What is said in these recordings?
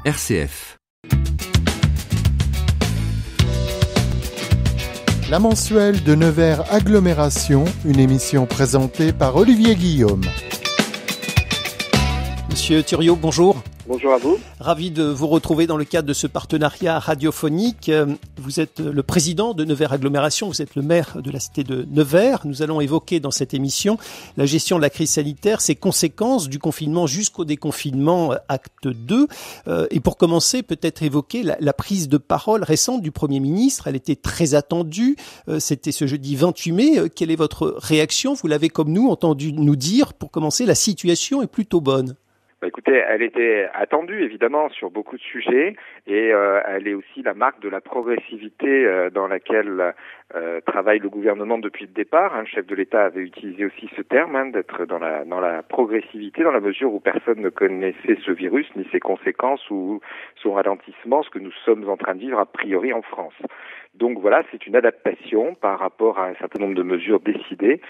RCF. La mensuelle de Nevers Agglomération, une émission présentée par Olivier Guillaume. Monsieur Thuriot, bonjour. Bonjour à vous. Ravi de vous retrouver dans le cadre de ce partenariat radiophonique. Vous êtes le président de Nevers Agglomération, vous êtes le maire de la cité de Nevers. Nous allons évoquer dans cette émission la gestion de la crise sanitaire, ses conséquences du confinement jusqu'au déconfinement, acte 2. Et pour commencer, peut-être évoquer la prise de parole récente du Premier ministre. Elle était très attendue. C'était ce jeudi 28 mai. Quelle est votre réaction? Vous l'avez comme nous entendu nous dire. Pour commencer, la situation est plutôt bonne. Écoutez, elle était attendue évidemment sur beaucoup de sujets et elle est aussi la marque de la progressivité dans laquelle travaille le gouvernement depuis le départ. Le chef de l'État avait utilisé aussi ce terme, d'être dans la progressivité, dans la mesure où personne ne connaissait ce virus, ni ses conséquences ou son ralentissement, ce que nous sommes en train de vivre a priori en France. Donc voilà, c'est une adaptation par rapport à un certain nombre de mesures décidées,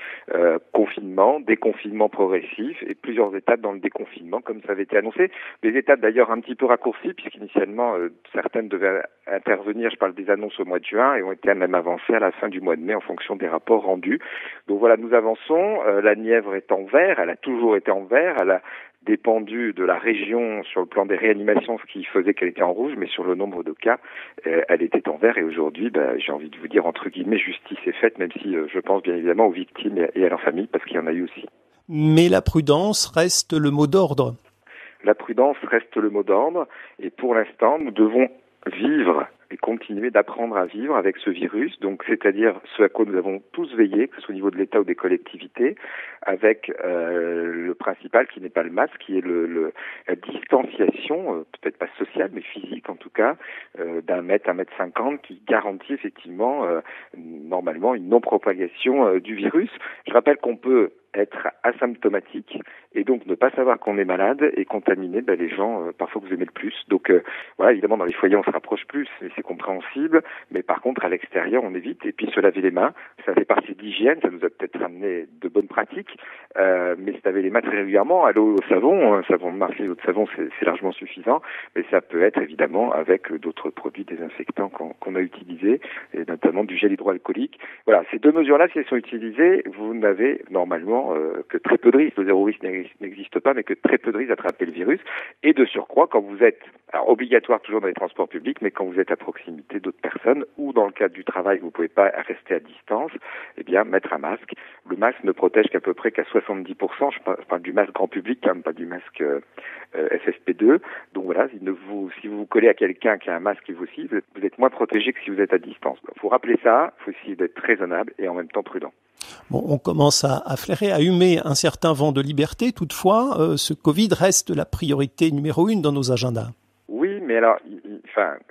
confinement, déconfinement progressif et plusieurs étapes dans le déconfinement, comme ça avait été annoncé. Des étapes d'ailleurs un petit peu raccourcies, puisqu'initialement certaines devaient intervenir, je parle des annonces au mois de juin, et ont été même avancées à la fin du mois de mai en fonction des rapports rendus. Donc voilà, nous avançons. La Nièvre est en vert, elle a toujours été en vert, elle a dépendu de la région sur le plan des réanimations, ce qui faisait qu'elle était en rouge, mais sur le nombre de cas, elle était en vert. Et aujourd'hui, j'ai envie de vous dire, entre guillemets, justice est faite, même si je pense bien évidemment aux victimes et à leurs familles, parce qu'il y en a eu aussi. Mais la prudence reste le mot d'ordre. La prudence reste le mot d'ordre, et pour l'instant, nous devons vivre et continuer d'apprendre à vivre avec ce virus, donc c'est-à-dire ce à quoi nous avons tous veillé, que ce soit au niveau de l'État ou des collectivités, avec le principal qui n'est pas le masque, qui est la distanciation, peut-être pas sociale, mais physique en tout cas, d'un mètre, 1,50 m, qui garantit effectivement normalement une non-propagation du virus. Je rappelle qu'on peut être asymptomatique et donc ne pas savoir qu'on est malade et contaminer les gens parfois que vous aimez le plus. Donc voilà, évidemment dans les foyers on se rapproche plus et c'est compréhensible, mais par contre à l'extérieur on évite. Et puis se laver les mains, ça fait partie d'hygiène, ça nous a peut-être ramené de bonnes pratiques, mais se laver les mains très régulièrement à l'eau, au savon, savon de marché, l'eau de savon c'est largement suffisant, mais ça peut être évidemment avec d'autres produits désinfectants qu'on a utilisés, et notamment du gel hydroalcoolique. Voilà, ces deux mesures-là, si elles sont utilisées, vous n'avez normalement que très peu de risques. Le zéro risque n'existe pas, mais que très peu de risques d'attraper le virus. Et de surcroît, quand vous êtes, alors obligatoire toujours dans les transports publics, mais quand vous êtes à proximité d'autres personnes, ou dans le cadre du travail, vous ne pouvez pas rester à distance, eh bien, mettre un masque. Le masque ne protège qu'à peu près qu'à 70%. Je parle du masque grand public, pas du masque FFP2. Donc voilà, si vous vous collez à quelqu'un qui a un masque et vous aussi, vous êtes moins protégé que si vous êtes à distance. Il faut rappeler ça, il faut essayer d'être raisonnable et en même temps prudent. Bon, on commence à flairer, à humer un certain vent de liberté. Toutefois, ce Covid reste la priorité numéro 1 dans nos agendas. Oui, mais alors,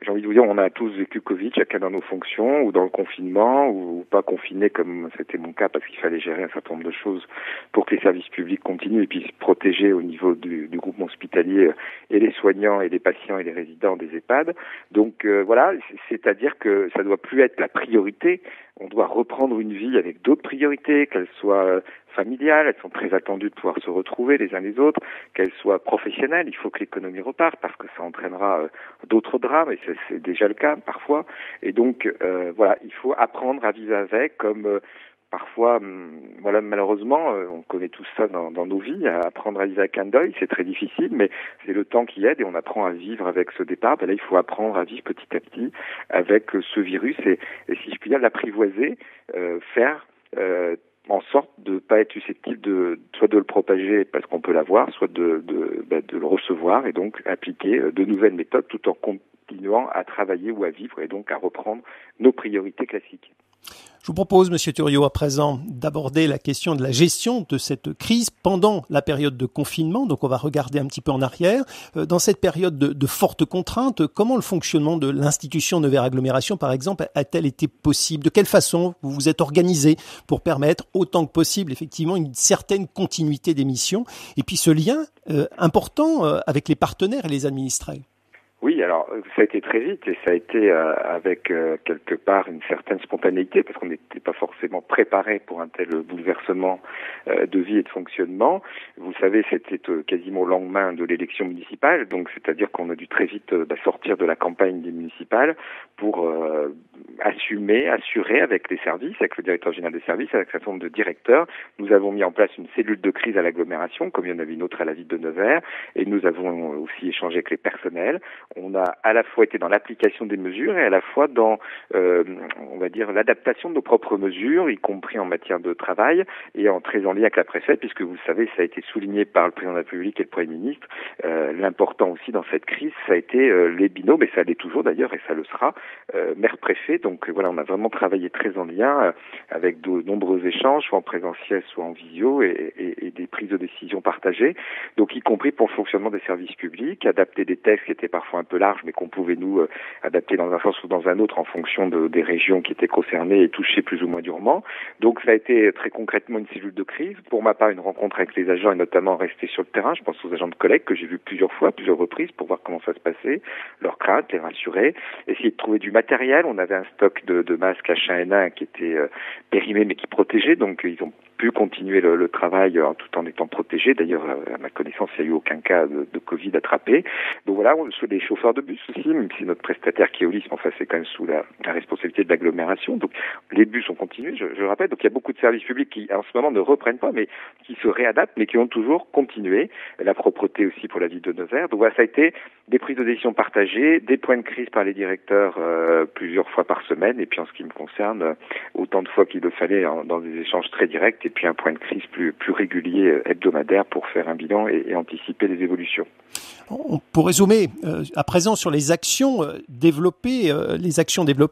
j'ai envie de vous dire, on a tous vécu Covid, chacun dans nos fonctions, ou dans le confinement, ou pas confiné comme c'était mon cas, parce qu'il fallait gérer un certain nombre de choses pour que les services publics continuent et puissent protéger au niveau du groupement hospitalier et les soignants et les patients et les résidents des EHPAD. Donc voilà, c'est-à-dire que ça doit plus être la priorité. On doit reprendre une vie avec d'autres priorités, qu'elles soient familiales, elles sont très attendues de pouvoir se retrouver les uns les autres, qu'elles soient professionnelles, il faut que l'économie reparte parce que ça entraînera d'autres drames et c'est déjà le cas parfois. Et donc voilà, il faut apprendre à vivre avec comme parfois, voilà, malheureusement, on connaît tout ça dans nos vies, à apprendre à vivre avec un deuil, c'est très difficile, mais c'est le temps qui aide et on apprend à vivre avec ce départ. Là, il faut apprendre à vivre petit à petit avec ce virus et si je puis dire, l'apprivoiser, faire en sorte de ne pas être susceptible soit de le propager parce qu'on peut l'avoir, soit de le recevoir et donc appliquer de nouvelles méthodes tout en continuant à travailler ou à vivre et donc à reprendre nos priorités classiques. Je vous propose, Monsieur Thuriot, à présent, d'aborder la question de la gestion de cette crise pendant la période de confinement. Donc, on va regarder un petit peu en arrière. Dans cette période de fortes contraintes, comment le fonctionnement de l'institution Nevers Agglomération, par exemple, a-t-elle été possible? De quelle façon vous vous êtes organisé pour permettre autant que possible, effectivement, une certaine continuité des missions et puis ce lien important avec les partenaires et les administrés? Oui, alors ça a été très vite et ça a été avec quelque part une certaine spontanéité parce qu'on n'était pas forcément préparé pour un tel bouleversement de vie et de fonctionnement. Vous savez, c'était quasiment au lendemain de l'élection municipale, donc c'est-à-dire qu'on a dû très vite sortir de la campagne des municipales pour assurer avec les services, avec le directeur général des services, avec un certain nombre de directeurs. Nous avons mis en place une cellule de crise à l'agglomération, comme il y en avait une autre à la ville de Nevers, et nous avons aussi échangé avec les personnels. On a à la fois été dans l'application des mesures et à la fois dans, on va dire, l'adaptation de nos propres mesures, y compris en matière de travail et très en lien avec la préfète, puisque vous le savez, ça a été souligné par le président de la République et le Premier ministre. L'important aussi dans cette crise, ça a été les binômes, et ça l'est toujours d'ailleurs, et ça le sera, maire-préfet. Donc voilà, on a vraiment travaillé très en lien avec de nombreux échanges, soit en présentiel, soit en visio, et des prises de décision partagées. Donc y compris pour le fonctionnement des services publics, adapter des textes qui étaient parfois un peu larges, mais qu'on pouvait nous adapter dans un sens ou dans un autre en fonction des régions qui étaient concernées et touchées plus ou moins durement. Donc ça a été très concrètement une cellule de crise. Pour ma part, une rencontre avec les agents et notamment rester sur le terrain. Je pense aux agents de collègues que j'ai vus plusieurs reprises pour voir comment ça se passait, leurs craintes, les rassurer, essayer de trouver du matériel. On avait un stock de masques H1N1 qui était périmé mais qui protégeait, donc ils ont pu continuer le travail tout en étant protégés. D'ailleurs, à ma connaissance, il n'y a eu aucun cas de Covid attrapé. Donc voilà, les chauffeurs de bus aussi, même si notre prestataire Keolis, enfin c'est quand même sous la responsabilité de l'agglomération. Donc les bus ont continué, je rappelle. Donc il y a beaucoup de services publics qui en ce moment ne reprennent pas, mais qui se réadaptent, mais qui ont toujours continué. La propreté aussi pour la ville de Nevers. Donc voilà, ça a été des prises de décision partagées, des points de crise par les directeurs plusieurs fois par semaine, et puis en ce qui me concerne, autant de fois qu'il le fallait dans des échanges très directs, et puis un point de crise plus régulier hebdomadaire pour faire un bilan et anticiper les évolutions. Pour résumer, à présent sur les actions développées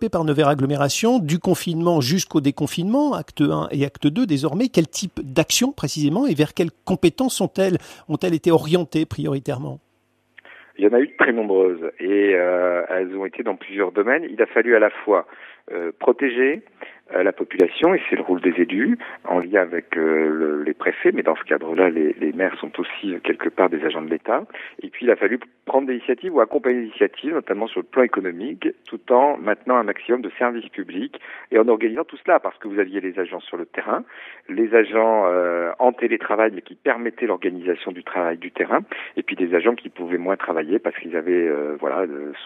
par Nevers Agglomération, du confinement jusqu'au déconfinement, acte 1 et acte 2 désormais, quel type d'actions précisément et vers quelles compétences ont-elles été orientées prioritairement ? Il y en a eu de très nombreuses et elles ont été dans plusieurs domaines. Il a fallu à la fois protéger la population, et c'est le rôle des élus, en lien avec les préfets, mais dans ce cadre-là, les maires sont aussi quelque part des agents de l'État. Et puis il a fallu prendre des initiatives ou accompagner des initiatives, notamment sur le plan économique, tout en maintenant un maximum de services publics et en organisant tout cela, parce que vous aviez les agents sur le terrain, les agents en télétravail, mais qui permettaient l'organisation du travail du terrain, et puis des agents qui pouvaient moins travailler parce qu'ils avaient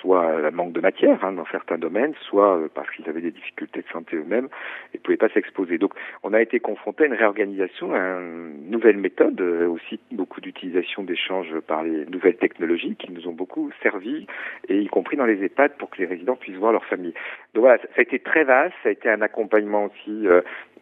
soit un manque de matière dans certains domaines, soit parce qu'ils avaient des difficultés de santé eux-mêmes et ne pouvaient pas s'exposer. Donc on a été confronté à une réorganisation, à une nouvelle méthode, aussi beaucoup d'utilisation d'échanges par les nouvelles technologies qui nous ont beaucoup servi, et y compris dans les EHPAD pour que les résidents puissent voir leur famille. Donc voilà, ça a été très vaste, ça a été un accompagnement aussi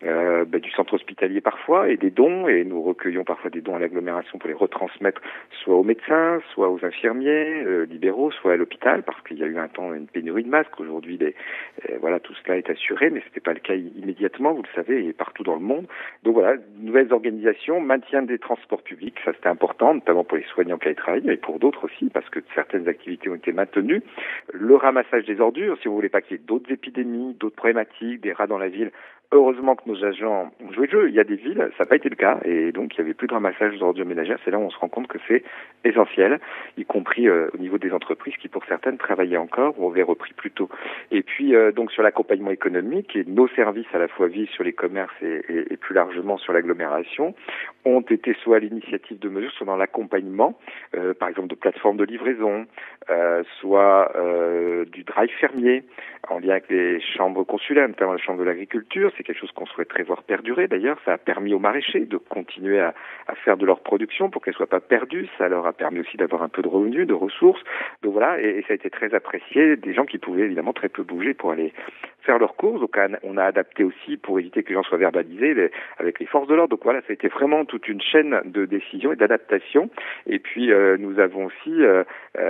du centre hospitalier parfois, et des dons, et nous recueillons parfois des dons à l'agglomération pour les retransmettre soit aux médecins, soit aux infirmiers libéraux, soit à l'hôpital, parce qu'il y a eu un temps une pénurie de masques. Aujourd'hui, tout cela est assuré, mais c'était pas le cas immédiatement, vous le savez, et partout dans le monde. Donc voilà, nouvelles organisations, maintien des transports publics, ça c'était important, notamment pour les soignants qui allaient travailler, mais pour d'autres aussi, parce que certaines activités ont été maintenues. Le ramassage des ordures, si vous voulez pas qu'il y ait d'autres épidémies, d'autres problématiques, des rats dans la ville. Heureusement que nos agents ont joué le jeu. Il y a des villes, ça n'a pas été le cas, et donc il n'y avait plus de ramassage d'ordures ménagères. C'est là où on se rend compte que c'est essentiel, y compris au niveau des entreprises qui, pour certaines, travaillaient encore ou avaient repris plus tôt. Et puis, donc sur l'accompagnement économique, et nos services à la fois vie sur les commerces et plus largement sur l'agglomération, ont été soit à l'initiative de mesures, soit dans l'accompagnement, par exemple de plateformes de livraison, soit du drive fermier, en lien avec les chambres consulaires, notamment la chambre de l'agriculture. C'est quelque chose qu'on souhaiterait voir perdurer d'ailleurs. Ça a permis aux maraîchers de continuer à faire de leur production pour qu'elle soit pas perdue. Ça leur a permis aussi d'avoir un peu de revenus, de ressources. Donc voilà, et ça a été très apprécié. Des gens qui pouvaient évidemment très peu bouger pour aller faire leurs courses. Donc on a adapté aussi pour éviter que les gens soient verbalisés avec les forces de l'ordre. Donc voilà, ça a été vraiment toute une chaîne de décision et d'adaptation. Et puis nous avons aussi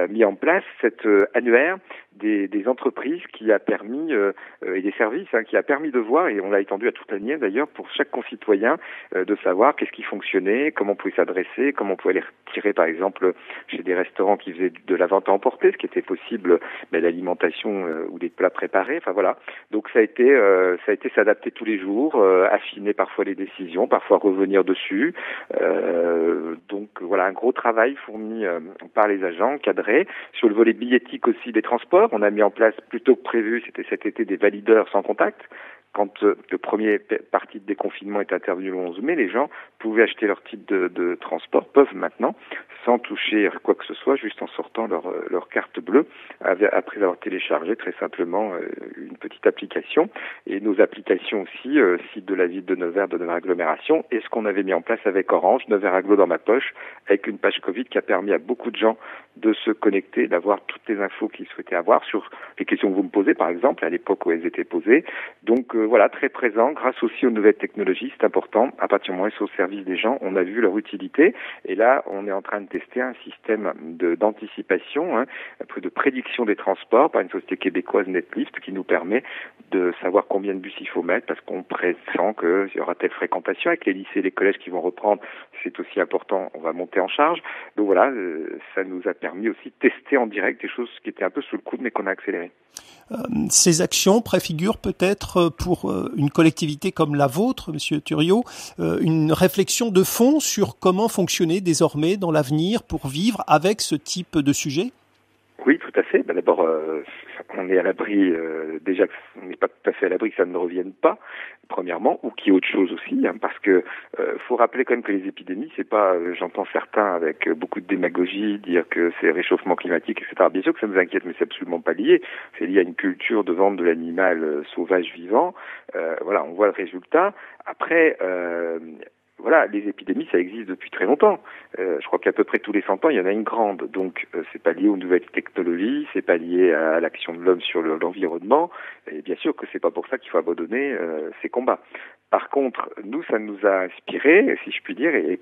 mis en place cet annuaire des entreprises qui a permis et des services qui a permis de voir, et on l'a étendu à toute la Nièvre d'ailleurs, pour chaque concitoyen de savoir qu'est-ce qui fonctionnait, comment on pouvait s'adresser, comment on pouvait les retirer par exemple chez des restaurants qui faisaient de la vente à emporter, ce qui était possible, l'alimentation ou des plats préparés, enfin voilà. Donc ça a été s'adapter tous les jours, affiner parfois les décisions, parfois revenir dessus. Donc voilà, un gros travail fourni par les agents, cadré. Sur le volet billettique aussi des transports, on a mis en place, plutôt que prévu, c'était cet été, des valideurs sans contact. Quand le premier partie de déconfinement est intervenu le 11 mai, les gens pouvaient acheter leur titre de transport, peuvent maintenant, sans toucher quoi que ce soit, juste en sortant leur carte bleue, après avoir téléchargé très simplement une petite application. Et nos applications aussi, site de la ville de Nevers, de Nevers Agglomération, et ce qu'on avait mis en place avec Orange, Nevers Agglo dans ma poche, avec une page Covid qui a permis à beaucoup de gens de se connecter, d'avoir toutes les infos qu'ils souhaitaient avoir sur les questions que vous me posez, par exemple, à l'époque où elles étaient posées. Donc voilà, très présent, grâce aussi aux nouvelles technologies, c'est important. À partir du moment où c'est au service des gens, on a vu leur utilité. Et là, on est en train de tester un système d'anticipation, un peu de prédiction des transports par une société québécoise, Netlift, qui nous permet de savoir combien de bus il faut mettre, parce qu'on pressent qu'il y aura telle fréquentation. Avec les lycées et les collèges qui vont reprendre, c'est aussi important, on va monter en charge. Donc voilà, ça nous a permis aussi de tester en direct des choses qui étaient un peu sous le coude, mais qu'on a accéléré. Ces actions préfigurent peut-être pour une collectivité comme la vôtre, Monsieur Thuriot, une réflexion de fond sur comment fonctionner désormais dans l'avenir pour vivre avec ce type de sujet? Oui, tout à fait. D'abord, on est à l'abri, déjà on n'est pas tout à fait à l'abri que ça ne revienne pas, premièrement, ou qu'il y ait autre chose aussi, parce que faut rappeler quand même que les épidémies, c'est pas, j'entends certains avec beaucoup de démagogie dire que c'est réchauffement climatique, etc. Bien sûr que ça nous inquiète, mais c'est absolument pas lié. C'est lié à une culture de vente de l'animal sauvage vivant. Voilà, on voit le résultat. Après, voilà, les épidémies, ça existe depuis très longtemps. Je crois qu'à peu près tous les 100 ans, il y en a une grande. Donc, c'est pas lié aux nouvelles technologies, c'est pas lié à l'action de l'homme sur l'environnement. Et bien sûr que c'est pas pour ça qu'il faut abandonner ces combats. Par contre, nous, ça nous a inspiré, si je puis dire, et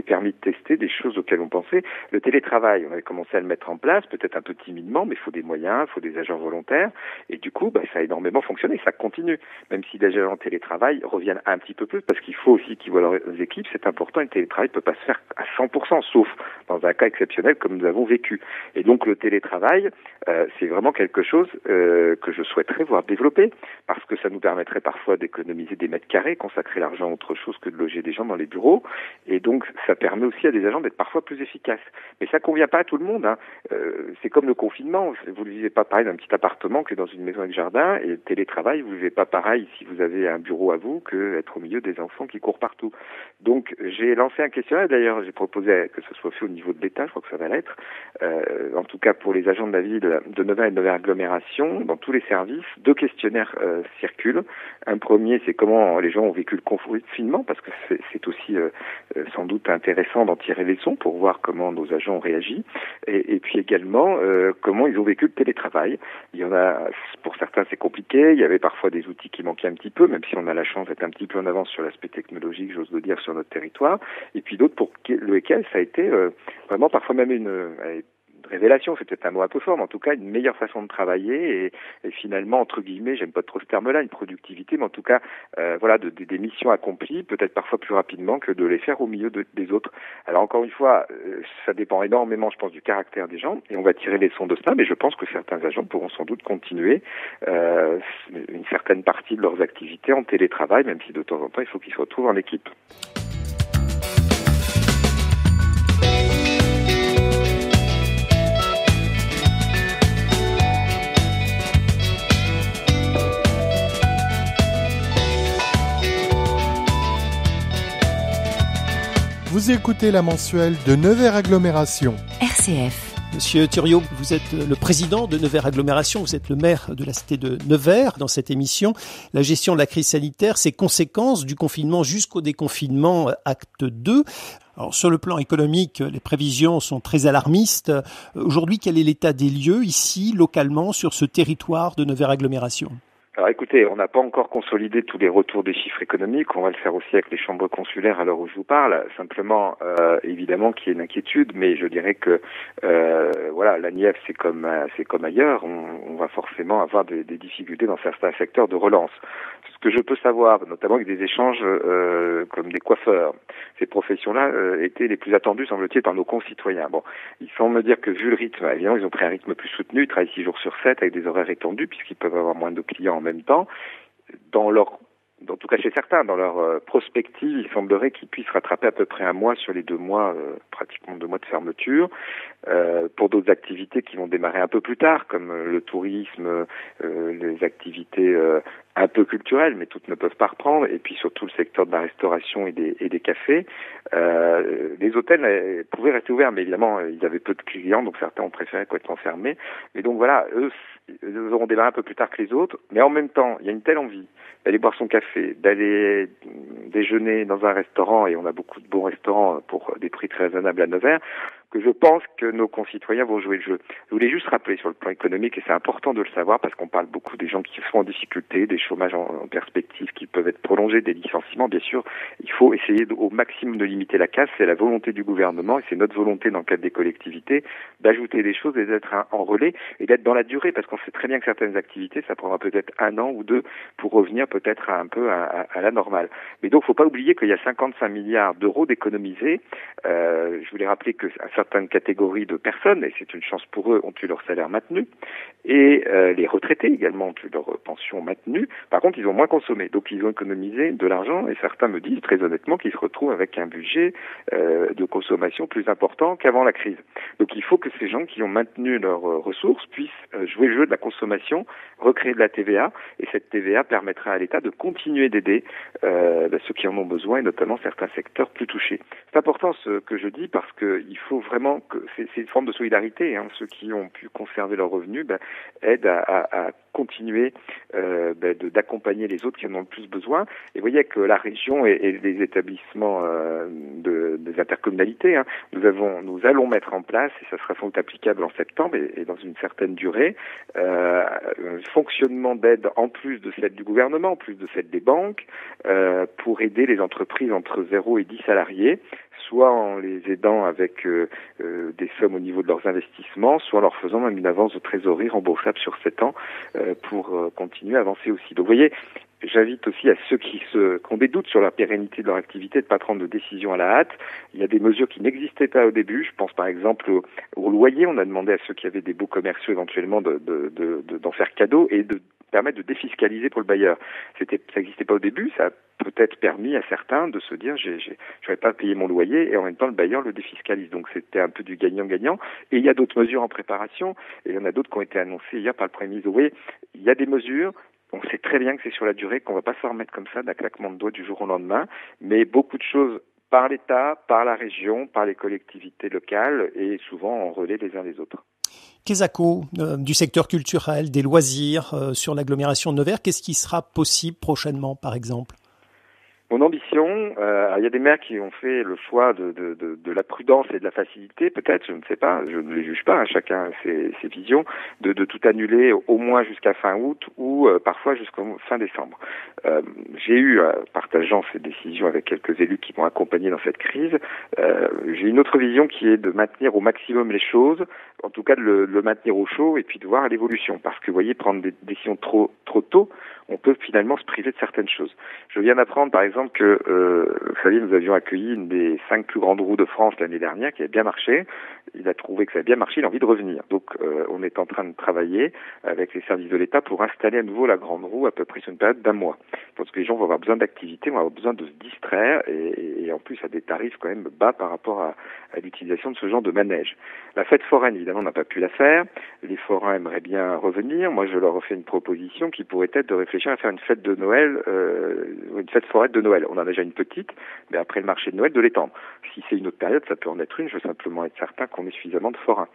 permis de tester des choses auxquelles on pensait. Le télétravail, on avait commencé à le mettre en place, peut-être un peu timidement, mais il faut des moyens, il faut des agents volontaires. Et du coup, ça a énormément fonctionné, ça continue. Même si les agents en télétravail reviennent un petit peu plus, parce qu'il faut aussi qu'ils voient leurs équipes, c'est important, et le télétravail ne peut pas se faire à 100%, sauf dans un cas exceptionnel comme nous avons vécu. Et donc, le télétravail, c'est vraiment quelque chose que je souhaiterais voir développer, parce que ça nous permettrait parfois d'économiser des mètres carrés, consacrer l'argent à autre chose que de loger des gens dans les bureaux, et donc ça permet aussi à des agents d'être parfois plus efficaces. Mais ça convient pas à tout le monde, c'est comme le confinement, vous ne vivez pas pareil dans un petit appartement que dans une maison avec jardin, et le télétravail, vous ne vivez pas pareil si vous avez un bureau à vous que être au milieu des enfants qui courent partout. Donc j'ai lancé un questionnaire, d'ailleurs j'ai proposé que ce soit fait au niveau de l'État, je crois que ça va l'être, en tout cas pour les agents de la ville de Nevers et de Nevers Agglomération, dans tous les services, 2 questionnaires circulent. Un premier, c'est comment les gens ont vécu le confinement, parce que c'est aussi sans doute intéressant d'en tirer les leçons pour voir comment nos agents ont réagi, et puis également comment ils ont vécu le télétravail. Il y en a, pour certains c'est compliqué, il y avait parfois des outils qui manquaient un petit peu, même si on a la chance d'être un petit peu en avance sur l'aspect technologique, j'ose le dire, sur notre territoire, et puis d'autres pour lesquels ça a été vraiment parfois même une révélation, c'est peut-être un mot un peu fort, mais en tout cas une meilleure façon de travailler et finalement, entre guillemets, j'aime pas trop ce terme-là, une productivité, mais en tout cas, voilà, des missions accomplies, peut-être parfois plus rapidement que de les faire au milieu des autres. Alors encore une fois, ça dépend énormément, je pense, du caractère des gens, et on va tirer les leçons de cela, mais je pense que certains agents pourront sans doute continuer une certaine partie de leurs activités en télétravail, même si de temps en temps, il faut qu'ils se retrouvent en équipe. Vous écoutez la mensuelle de Nevers Agglomération. RCF. Monsieur Thuriot, vous êtes le président de Nevers Agglomération, vous êtes le maire de la cité de Nevers. Dans cette émission, la gestion de la crise sanitaire, ses conséquences du confinement jusqu'au déconfinement, acte 2. Alors, sur le plan économique, les prévisions sont très alarmistes. Aujourd'hui, quel est l'état des lieux ici, localement, sur ce territoire de Nevers Agglomération ? Alors écoutez, on n'a pas encore consolidé tous les retours des chiffres économiques. On va le faire aussi avec les chambres consulaires à l'heure où je vous parle. Simplement, évidemment qu'il y a une inquiétude, mais je dirais que voilà, la Nièvre c'est comme ailleurs. On va forcément avoir des difficultés dans certains secteurs de relance. Ce que je peux savoir, notamment avec des échanges comme des coiffeurs, ces professions-là étaient les plus attendues, semble-t-il, par nos concitoyens. Bon, ils semblent me dire que vu le rythme, évidemment, ils ont pris un rythme plus soutenu. Ils travaillent 6 jours sur 7 avec des horaires étendus puisqu'ils peuvent avoir moins de clients en même temps. En tout cas chez certains, dans leur prospective, il semblerait qu'ils puissent rattraper à peu près un mois sur les 2 mois, pratiquement 2 mois de fermeture. Pour d'autres activités qui vont démarrer un peu plus tard, comme le tourisme, les activités un peu culturelles, mais toutes ne peuvent pas reprendre, et puis surtout le secteur de la restauration et des cafés. Les hôtels pouvaient rester ouverts, mais évidemment, ils avaient peu de clients, donc certains ont préféré complètement fermer. Mais donc voilà, eux auront démarré un peu plus tard que les autres, mais en même temps, il y a une telle envie d'aller boire son café, d'aller déjeuner dans un restaurant, et on a beaucoup de bons restaurants pour des prix très raisonnables à Nevers, que je pense que nos concitoyens vont jouer le jeu. Je voulais juste rappeler sur le plan économique, et c'est important de le savoir parce qu'on parle beaucoup des gens qui sont en difficulté, des chômages en perspective qui peuvent être prolongés, des licenciements, bien sûr. Il faut essayer au maximum de limiter la casse. C'est la volonté du gouvernement et c'est notre volonté dans le cadre des collectivités d'ajouter des choses et d'être en relais et d'être dans la durée parce qu'on sait très bien que certaines activités, ça prendra peut-être 1 an ou 2 pour revenir peut-être un peu à la normale. Mais donc, faut pas oublier qu'il y a 55 milliards d'euros d'économisés. Je voulais rappeler que certaines catégories de personnes, et c'est une chance pour eux, ont eu leur salaire maintenu, et les retraités également ont eu leur pension maintenue. Par contre, ils ont moins consommé, donc ils ont économisé de l'argent, et certains me disent très honnêtement qu'ils se retrouvent avec un budget de consommation plus important qu'avant la crise. Donc il faut que ces gens qui ont maintenu leurs ressources puissent jouer le jeu de la consommation, recréer de la TVA, et cette TVA permettra à l'État de continuer d'aider ceux qui en ont besoin, et notamment certains secteurs plus touchés. C'est important ce que je dis parce que il faut vraiment que c'est une forme de solidarité. Ceux qui ont pu conserver leurs revenus aident à continuer d'accompagner les autres qui en ont le plus besoin. Et vous voyez que la région et les établissements des intercommunalités, nous allons mettre en place, et ça sera sans doute applicable en septembre et dans une certaine durée, un fonctionnement d'aide en plus de celle du gouvernement, en plus de celle des banques, pour aider les entreprises entre 0 et 10 salariés, soit en les aidant avec des sommes au niveau de leurs investissements, soit en leur faisant même une avance de trésorerie remboursable sur 7 ans pour continuer à avancer aussi. Donc vous voyez, j'invite aussi à ceux qui ont des doutes sur la pérennité de leur activité de ne pas prendre de décision à la hâte. Il y a des mesures qui n'existaient pas au début. Je pense par exemple au loyer. On a demandé à ceux qui avaient des baux commerciaux éventuellement d'en faire cadeau et de permettre de défiscaliser pour le bailleur. Ça n'existait pas au début. Ça a peut-être permis à certains de se dire je vais pas payer mon loyer et en même temps le bailleur le défiscalise. Donc c'était un peu du gagnant-gagnant. Et il y a d'autres mesures en préparation et il y en a d'autres qui ont été annoncées hier par le Premier ministre. Vous voyez, il y a des mesures. On sait très bien que c'est sur la durée, qu'on ne va pas s'en remettre comme ça d'un claquement de doigts du jour au lendemain, mais beaucoup de choses par l'État, par la région, par les collectivités locales et souvent en relais les uns les autres. Quesaco, du secteur culturel, des loisirs sur l'agglomération de Nevers, qu'est-ce qui sera possible prochainement par exemple ? Mon ambition, il y a des maires qui ont fait le choix de la prudence et de la facilité, peut-être, je ne sais pas, je ne les juge pas, chacun a ses visions, de tout annuler au moins jusqu'à fin août ou parfois jusqu'au fin décembre. J'ai eu, partageant ces décisions avec quelques élus qui m'ont accompagné dans cette crise, j'ai une autre vision qui est de maintenir au maximum les choses, en tout cas de le maintenir au chaud et puis de voir l'évolution. Parce que vous voyez, prendre des décisions trop tôt, on peut finalement se priver de certaines choses. Je viens d'apprendre par exemple que, vous savez, nous avions accueilli une des 5 plus grandes roues de France l'année dernière qui a bien marché. Il a trouvé que ça a bien marché, il a envie de revenir. Donc on est en train de travailler avec les services de l'État pour installer à nouveau la grande roue à peu près sur une période d'1 mois. Parce que les gens vont avoir besoin d'activité, vont avoir besoin de se distraire et en plus à des tarifs quand même bas par rapport à l'utilisation de ce genre de manège. La fête foraine, évidemment, on n'a pas pu la faire. Les forains aimeraient bien revenir. Moi, je leur ai fait une proposition qui pourrait être de réfléchir à faire une fête de Noël, une fête foraine de Noël. On en a déjà une petite, mais après le marché de Noël, de l'étendre. Si c'est une autre période, ça peut en être une. Je veux simplement être certain qu'on ait suffisamment de forains.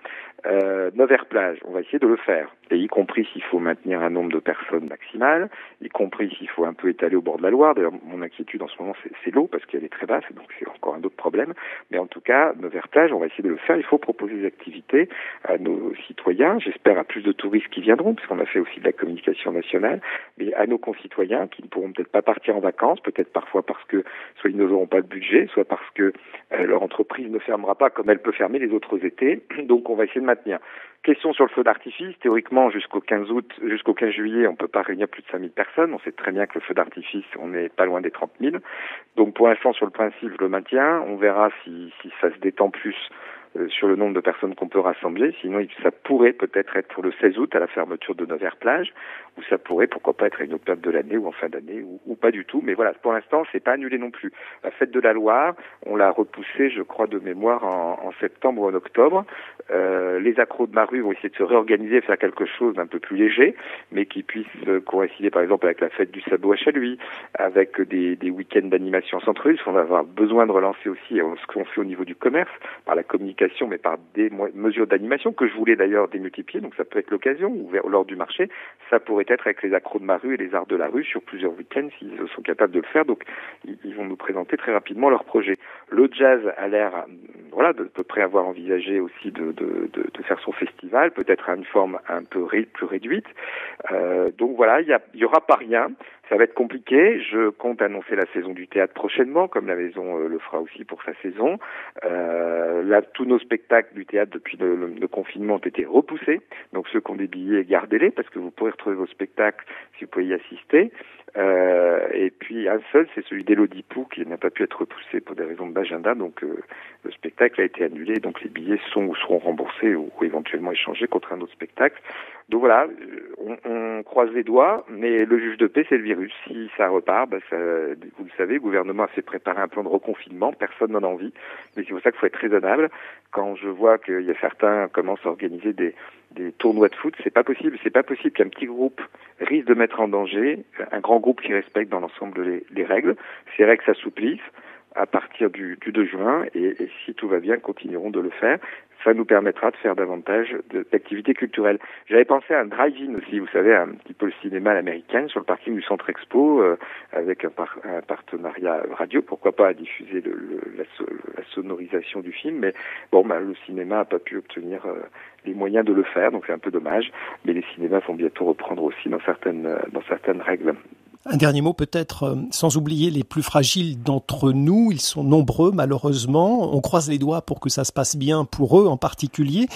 Nevers-Plage, on va essayer de le faire. et y compris s'il faut maintenir un nombre de personnes maximal, y compris s'il faut un peu étaler au bord de la Loire. D'ailleurs, mon inquiétude en ce moment, c'est l'eau, parce qu'elle est très basse, donc c'est encore un autre problème. Mais en tout cas, Nevers-Plage, on va essayer de le faire. Il faut proposer des activités à nos citoyens, j'espère à plus de touristes qui viendront, puisqu'on a fait aussi de la communication nationale, mais à nos concitoyens qui ne pourront peut-être pas partir en vacances, peut-être parfois parce que soit ils n'auront pas de budget, soit parce que leur entreprise ne fermera pas comme elle peut fermer les autres étés. Donc on va essayer de maintenir. Question sur le feu d'artifice. Théoriquement, jusqu'au 15 juillet, on ne peut pas réunir plus de 5000 personnes. On sait très bien que le feu d'artifice, on n'est pas loin des 30 000. Donc, pour l'instant, sur le principe, je le maintiens. On verra si ça se détend plus sur le nombre de personnes qu'on peut rassembler. Sinon, ça pourrait peut-être être pour le 16 août à la fermeture de Nevers-Plage, ou ça pourrait, pourquoi pas, être à une autre période de l'année ou en fin d'année, ou pas du tout. Mais voilà, pour l'instant, c'est pas annulé non plus. La fête de la Loire, on l'a repoussée, je crois, de mémoire en septembre ou en octobre. Les accros de ma rue vont essayer de se réorganiser, faire quelque chose d'un peu plus léger, mais qui puisse coïncider, par exemple, avec la fête du sabot à Chaluis, avec des week-ends d'animation en centre-ville. On va avoir besoin de relancer aussi ce qu'on fait au niveau du commerce, par la communication, mais par des mesures d'animation que je voulais d'ailleurs démultiplier. Donc ça peut être l'occasion, ou lors du marché, ça pourrait être avec les accros de ma rue et les arts de la rue sur plusieurs week-ends s'ils sont capables de le faire. Donc ils vont nous présenter très rapidement leur projet. Le jazz a l'air, voilà, de peu près avoir envisagé aussi de faire son festival, peut-être à une forme un peu plus réduite. Donc voilà, il y aura pas rien. Ça va être compliqué. Je compte annoncer la saison du théâtre prochainement, comme la maison le fera aussi pour sa saison. Là, tous nos spectacles du théâtre depuis le confinement ont été repoussés. Donc ceux qui ont des billets, gardez-les, parce que vous pourrez retrouver vos spectacles si vous pouvez y assister. Et puis un seul, c'est celui d'Élodie Pou, qui n'a pas pu être repoussé pour des raisons d'agenda. Donc le spectacle a été annulé, donc les billets seront remboursés ou éventuellement échangés contre un autre spectacle. Donc voilà, on croise les doigts, mais le juge de paix, c'est le virus. Si ça repart, vous le savez, le gouvernement a fait préparer un plan de reconfinement, personne n'en a envie, mais c'est pour ça qu'il faut être raisonnable. Quand je vois qu'il y a certains commencent à organiser des tournois de foot, c'est pas possible qu'un petit groupe risque de mettre en danger un grand groupe qui respecte dans l'ensemble les règles. Ces règles s'assouplissent à partir du 2 juin, et si tout va bien, continueront de le faire. Ça nous permettra de faire davantage d'activités culturelles. J'avais pensé à un drive-in aussi, vous savez, un petit peu le cinéma à l'américaine, sur le parking du Centre Expo, avec un partenariat radio, pourquoi pas à diffuser la sonorisation du film, mais bon, le cinéma n'a pas pu obtenir les moyens de le faire, donc c'est un peu dommage, mais les cinémas vont bientôt reprendre aussi dans certaines règles. Un dernier mot peut-être, sans oublier les plus fragiles d'entre nous, ils sont nombreux malheureusement, on croise les doigts pour que ça se passe bien pour eux en particulier,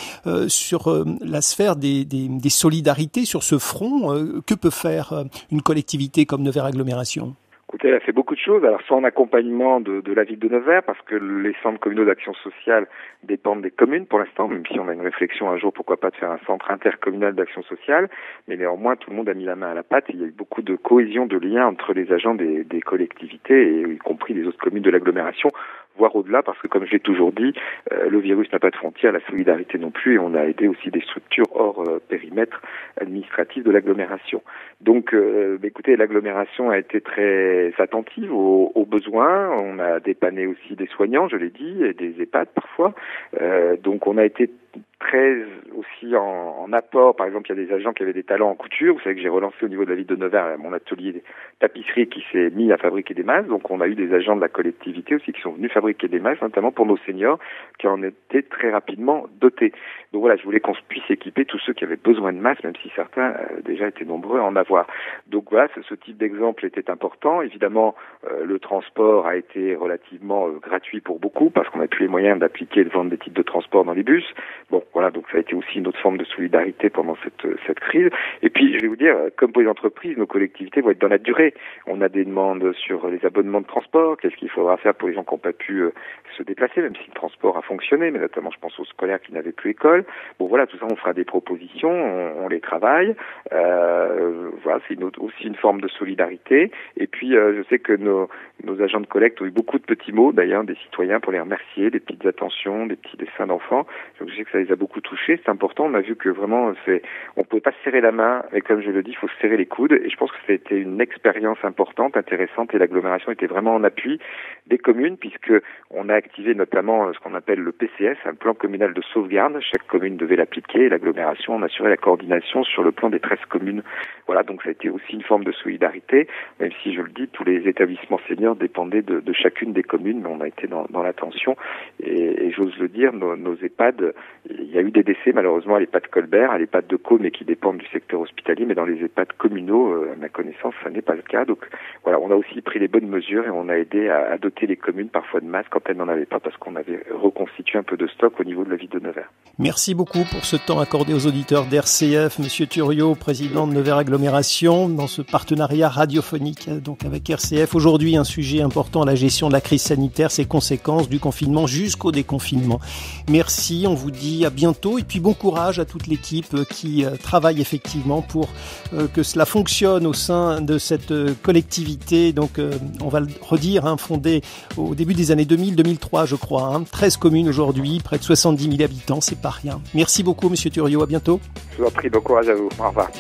sur la sphère des solidarités, sur ce front, que peut faire une collectivité comme Nevers Agglomération ? Écoutez, elle a fait beaucoup de choses. Alors, soit en accompagnement de la ville de Nevers, parce que les centres communaux d'action sociale dépendent des communes pour l'instant, même si on a une réflexion un jour, pourquoi pas de faire un centre intercommunal d'action sociale. Mais néanmoins, tout le monde a mis la main à la pâte. Il y a eu beaucoup de cohésion, de liens entre les agents des collectivités, et y compris les autres communes de l'agglomération, voire au-delà, parce que comme je l'ai toujours dit, le virus n'a pas de frontières, la solidarité non plus, et on a aidé aussi des structures hors périmètre administratif de l'agglomération. Donc, écoutez, l'agglomération a été très attentive aux besoins. On a dépanné aussi des soignants, je l'ai dit, et des EHPAD parfois. Donc, on a été très aussi en apport. Par exemple, il y a des agents qui avaient des talents en couture. Vous savez que j'ai relancé au niveau de la ville de Nevers mon atelier de tapisserie qui s'est mis à fabriquer des masques. Donc, on a eu des agents de la collectivité aussi qui sont venus fabriquer des masques, notamment pour nos seniors, qui en étaient très rapidement dotés. Donc voilà, je voulais qu'on puisse équiper tous ceux qui avaient besoin de masques, même si certains déjà étaient nombreux à en avoir. Donc voilà, ce type d'exemple était important. Évidemment, le transport a été relativement gratuit pour beaucoup, parce qu'on n'a plus les moyens d'appliquer et de vendre des titres de transport dans les bus. Bon, voilà, donc ça a été aussi une autre forme de solidarité pendant cette crise. Et puis, je vais vous dire, comme pour les entreprises, nos collectivités vont être dans la durée. On a des demandes sur les abonnements de transport, qu'est-ce qu'il faudra faire pour les gens qui n'ont pas pu se déplacer, même si le transport a fonctionné, mais notamment, je pense aux scolaires qui n'avaient plus école. Bon, voilà, tout ça, on fera des propositions, on les travaille. Voilà, c'est aussi une forme de solidarité. Et puis, je sais que nos agents de collecte ont eu beaucoup de petits mots, d'ailleurs, des citoyens pour les remercier, des petites attentions, des petits dessins d'enfants. Donc, je sais que ça les a beaucoup touchés. C'est important important. On a vu que vraiment, on pouvait pas se serrer la main, mais comme je le dis, il faut se serrer les coudes. Et je pense que c'était une expérience importante, intéressante, et l'agglomération était vraiment en appui des communes, puisque on a activé notamment ce qu'on appelle le PCS, un plan communal de sauvegarde. Chaque commune devait l'appliquer, et l'agglomération en assurait la coordination sur le plan des 13 communes. Voilà, donc ça a été aussi une forme de solidarité, même si, je le dis, tous les établissements seniors dépendaient de chacune des communes, mais on a été dans l'attention. Et j'ose le dire, nos EHPAD, il y a eu des décès malheureusement à l'EHPAD Colbert, à l'EHPAD de Caux, mais qui dépendent du secteur hospitalier, mais dans les EHPAD communaux, à ma connaissance, ça n'est pas le cas. Donc voilà, on a aussi pris les bonnes mesures et on a aidé à doter les communes parfois de masques quand elles n'en avaient pas, parce qu'on avait reconstitué un peu de stock au niveau de la ville de Nevers. Merci beaucoup pour ce temps accordé aux auditeurs d'RCF. Monsieur Thuriot, président de Nevers Agglomération, dans ce partenariat radiophonique donc avec RCF. Aujourd'hui, un sujet important, la gestion de la crise sanitaire, ses conséquences du confinement jusqu'au déconfinement. Merci, on vous dit à bientôt et puis bon courage à toute l'équipe qui travaille effectivement pour que cela fonctionne au sein de cette collectivité. Donc on va le redire, fondée au début des années 2000-2003 je crois. 13 communes aujourd'hui, près de 70 000 habitants, c'est pas rien. Merci beaucoup Monsieur Thuriot, à bientôt. Je vous en prie, bon courage à vous. Au revoir.